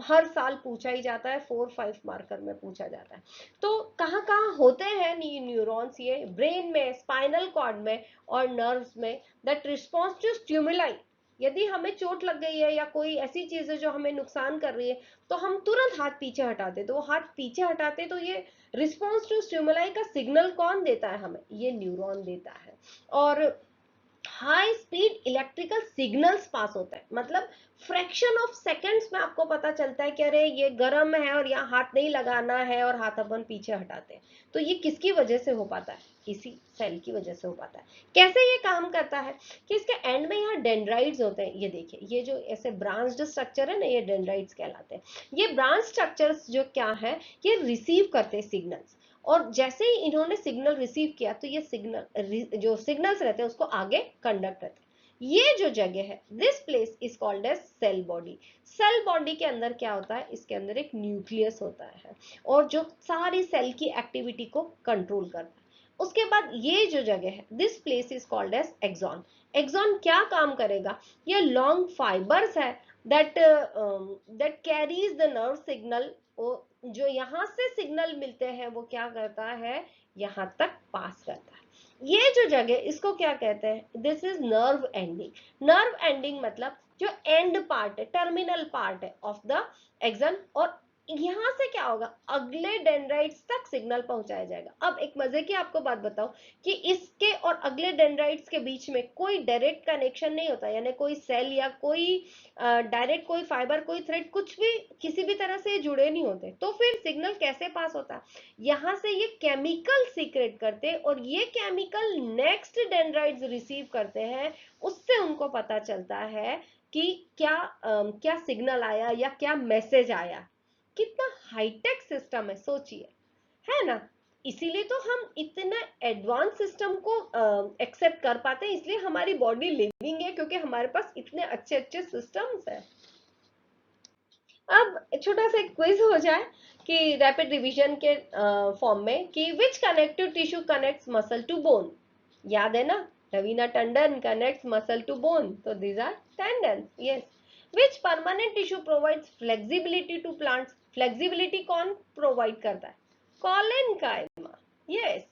हर साल पूछा ही जाता है, 4-5 मार्कर में पूछा जाता है। तो कहाँ कहाँ होते हैं न्यूरॉन्स? ये ब्रेन में, स्पाइनल कॉर्ड में और नर्व्स में, दैट रिस्पॉन्स टू स्टिमुलाई। यदि हमें चोट लग गई है या कोई ऐसी चीज है जो हमें नुकसान कर रही है, तो हम तुरंत हाथ पीछे हटाते। तो वो हाथ पीछे हटाते तो ये रिस्पॉन्स टू स्टिमुलाई का सिग्नल कौन देता है हमें? ये न्यूरॉन देता है। और हाई स्पीड इलेक्ट्रिकल सिग्नल्स पास होता है, मतलब फ्रैक्शन ऑफ सेकंड्स में आपको पता चलता है कि अरे ये गर्म है और यहाँ हाथ नहीं लगाना है, और हाथ अपन पीछे हटाते हैं। तो ये किसकी वजह से हो पाता है? इसी सेल की वजह से हो पाता है। कैसे ये काम करता है कि इसके एंड में यहाँ डेंड्राइट्स होते हैं। ये देखिए, ये जो ऐसे ब्रांच्ड स्ट्रक्चर है ना, ये डेंड्राइट्स कहलाते हैं। ये ब्रांच स्ट्रक्चर्स जो क्या है, ये रिसीव करते हैं सिग्नल्स, और जैसे ही इन्होंने सिग्नल रिसीव किया तो ये सिग्नल, जो सिग्नल्स रहते हैं उसको आगे कंडक्ट करते हैं। ये जो जगह है, this place is called as cell body. Cell body के अंदर क्या होता है? इसके अंदर एक न्यूक्लियस होता है, और जो सारी सेल की एक्टिविटी को कंट्रोल करता है। उसके बाद ये जो जगह है, this place is called as axon. Axon क्या काम करेगा? ये लॉन्ग फाइबर्स है that that carries the nerve signal. जो यहाँ से सिग्नल मिलते हैं वो क्या करता है? यहाँ तक पास करता है। ये जो जगह, इसको क्या कहते हैं? This is nerve ending. Nerve ending मतलब जो एंड पार्ट है, टर्मिनल पार्ट है ऑफ द एक्सन। और यहाँ से क्या होगा? अगले डेंड्राइट्स तक सिग्नल पहुंचाया जाएगा। अब एक मजे की आपको बात बताऊं कि इसके और अगले डेंड्राइट्स के बीच में कोई डायरेक्ट कनेक्शन नहीं होता, यानी कोई सेल या कोई डायरेक्ट कोई फाइबर, कोई थ्रेड, कुछ भी किसी भी तरह से जुड़े नहीं होते। तो फिर सिग्नल कैसे पास होता है? यहाँ से ये केमिकल सीक्रेट करते हैं, और ये केमिकल नेक्स्ट डेंड्राइट्स रिसीव करते हैं। उससे उनको पता चलता है कि क्या सिग्नल आया या क्या मैसेज आया। कितना हाईटेक सिस्टम है, सोचिए, है ना? इसीलिए तो हम इतना एडवांस सिस्टम को एक्सेप्ट कर पाते हैं, इसलिए हमारी बॉडी लिविंग है, क्योंकि हमारे पास इतने अच्छे अच्छे सिस्टम्स हैं। अब छोटा सा क्विज हो जाए कि रैपिड रिवीजन के फॉर्म में, कि which connective tissue connects muscle to bone? याद है ना, Raveena Tandon connects muscle to bone, तो these are tendons. Yes. Which permanent tissue provides flexibility to plants? Flexibility कौन प्रोवाइड करता है? Collenchyma. यस।